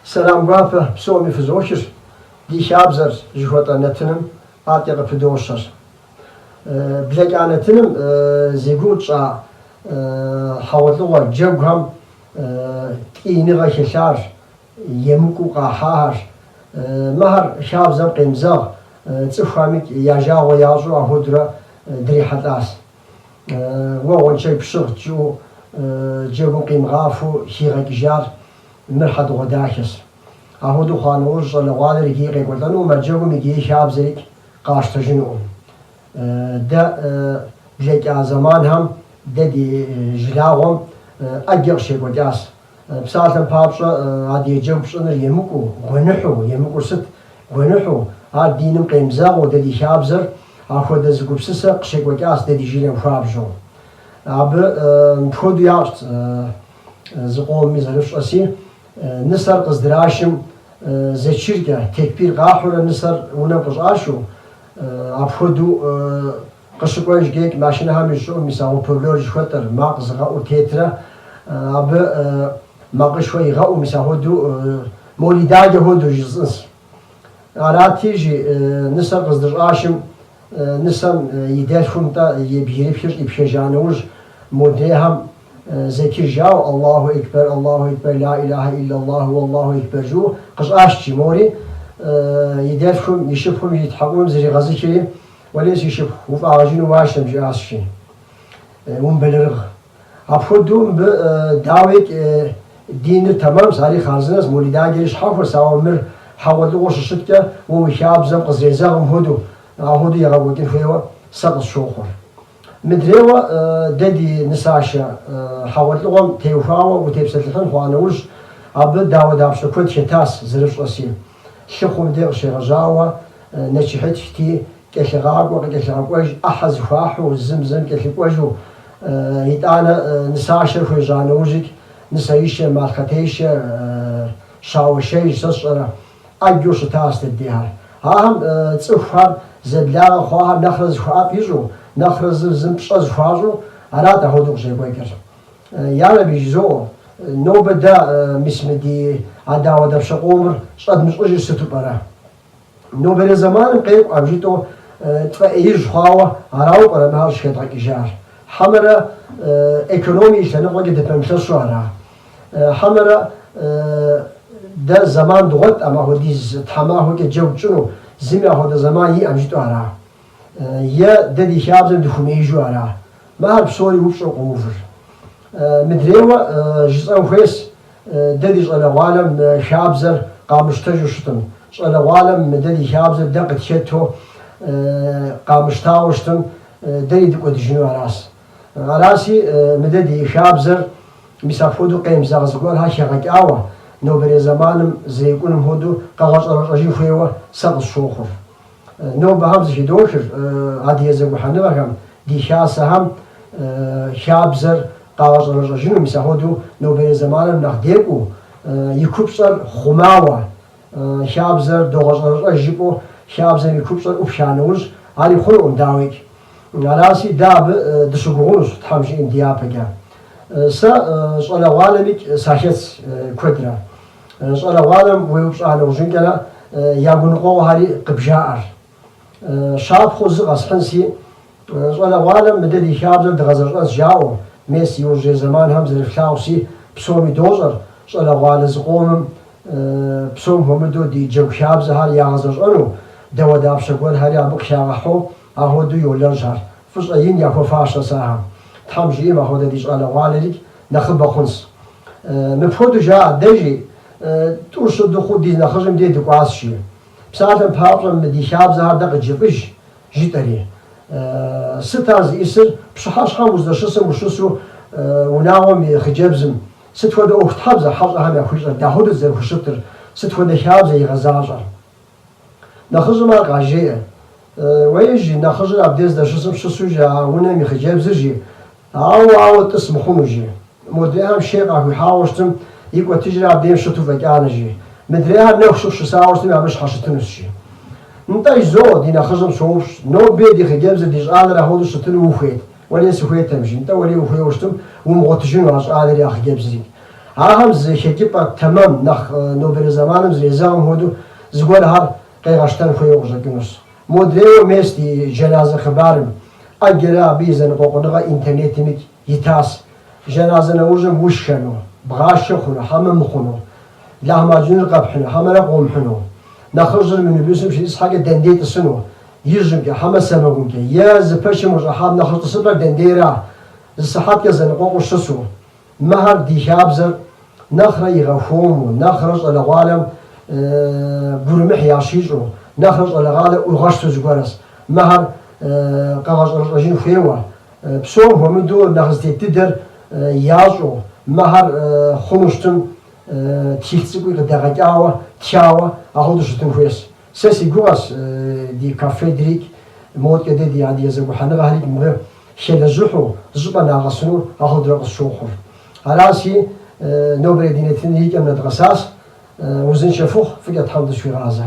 Selam guape psomi fızoşir. Dişabzer jihot anetinim atyağı pıdoşar. Bilek anetinim zeguça havatlığa cevgam iğni gâşeşar yemuku qahar mahar şabzam qimzağ tsıfamik yaja ve yazu ahudra drihatas ve onçay pşıg cu cevgum qimğafu şiğakjar مرحد غداكس أهودو خانوش على غالر جيري قلتانو ما جاكو ميجي شاب زيك قاشت جنون دا بلك زمان هم ددي جلاهم أجر شيء قداس بسالتن بابشا عادي جوبش أنا يمكو يمكو ست غنحو عاد دينم قيمزاغو ددي شاب زر أخذ زكوبسسا قشي قداس ددي جيلم خابجو أب بخدو ياشت زقوم ميزرش أسي نصر قصدراشم زشيرجة تكبير قاحورة نصر ونقص عاشو أبخدو قشقوش جيك ماشينا هم يشوف مساو بولوج خطر ما قصقا وتيترا أب ما قشوي غاو مساهودو مولداجة هودو جزنس أراتيجي نصر قصدراشم نصر يدافعون تا يبيرفيش يبشجانوج مودهم ذكر جاو الله أكبر لا إله إلا الله والله أكبر جو قش أشتي موري يدافعهم يشوفهم يتحقون زي غزكي وليس يشوف وفاجين واشم جاسشي ونبلغ أبخدهم بداوك دين تمام ساري خازنس مولدان جيش حفر ساومر حاول لغوش الشتكة ومشاب زم قزيزاهم هدو يغاوكين فيوا سقط شوخر مدريوا ددي نساشا حاولت لهم تيوفاوا وتيبسلتن خوانوش أبد داود أبشر كنت شتاس زرش أسيم شخو مدير شيرجاوا نشحت فتي كشغاقوش أحز فاحو زمزم كشقوجو يتانا نساشا في جانوجك نسايشا ماركتيشا شاوشيش سشرا أجو شتاس تديها هم تصفر زبلاغ خواها نخرز خواب يجو نخرز زمبشاز فازو أرادا هودوك زي بويكر يانا بيجزو نو بدا مسمدي عداوة دفش قومر شاد مش أجي ستو برا نو بري زمان قيب أبجيتو تفايج خواوا أراو برا مهارش كتاك إجار حمرا إيكونومي إشتنقوا قد بمشاسو أرا حمرا دا زمان دوغت أما هو ديز تحماهو كجوب جنو زمي هو دا زمان يي أبجيتو أرا يا ددي شابزن دخونيجو أرا ما هرب سوري وبشو قوفر مدريوا جزء خويس ددي على عالم شابزر قامشتجو شتم على عالم ددي شابزر دقت شتو قامشتاوشتم ددي دقت جنو أراس أراسي مددي شابزر مسافودو قيم زغزقول هاشي غاكاوا نو بري زمانم زي يكونم هودو قاغش رجيو فيوا سقط شوخر نو بهمز شدوشر عادي يزقو حنوهم دي شاسهم شابزر قاغش رجيو مسافودو نو بري زمانم نخديكو يكوبشر خماوا شابزر دوغش رجيبو شابزر يكوبشر وبشانوج علي خلقون داويك راسي داب دشقونوش تحمشي انديابكا سا صلى والمك ساشت كدرا صلى والم ويوش على وجنكلا يابنقو هاري قبجار شاب خوز غسحنسي صلى والم مددي شابزر دغزر جاو ميسي وجه زمان هم زر فلاوسي بسومي دوزر صلى والم زقوم بسوم همدو دي جو شابز هاري يغزر انو دو داب شكور هاري ابوك شاغحو اهو دو يولرجار فصاين ياكو فاشا ساهم تحمجي ما هو دديش على والدك نخبا خنس مفهود جاء دجي تورشد خود دي نخرجم دي دقاسشي بساعتن بابرم مدي شاب زهر دق جبش جيتري ستاز يسر بشحاش خاموز دشسم وشسو وناوم خجبزم ستفود اوخت حبزه حبزه هم يخش داود زر خشتر ستفود شابزه يغزاجر نخرجم قاجي ويجي نخرج عبدز دشسم شسو جا ونمي خجبزجي أو تسمحون جي مدريهم شيء قاعد يحاولشتم يقوى تجري عبدين شتو فكان جي مدريها نخشوا شو ساوشتم يعملش حشتنوس شي نتاج زود دينا خزم شوش نو بيدي خجبز ديج آلرا هودو شتنو وخيت وليس وخيت تمشي نتا ولي وخيوشتم ومغتجين واش آلرا خجبزين هم زخيتي بق تمام نخ نوبل زمانم زيزام هودو زغور هر قيغشتن خوي وجاكنوس مودريو ميستي جنازة خبارم أجرا بيزن قوقنغا إنترنتيمك يتاس جنازة نوجم وشكنو بغاش خنو حمم خنو lahmacun kapxını, hamara qomxını. Naxırızın minibüsüm şey ishaqı dendeyt sını. Yirjim ki hama semagun ki ya zıpaşım uca ham naxırtısı da dendeyra. Zıhat yazanı qoquşsu. Mahar dişabzır naxra yğafum, naxrız ala qalem gurmih yaşijo. Naxrız ala qala ulğaştuz qaras. Mahar qağaz rajin xewa. Psom homudu naxzdettidir yazo. Mahar xunuştum تيختسكو دغاجاوا تشاوا اهودو شتن فيس سيسي غواس دي كافي دريك موت كده دي عادي يزغو حنا غاري مغ شيل زحو زبنا غسنو اهودو غسوخر علاسي نوبري دينتين هيك من الغساس وزن شفوخ فقط حمد شوي غازه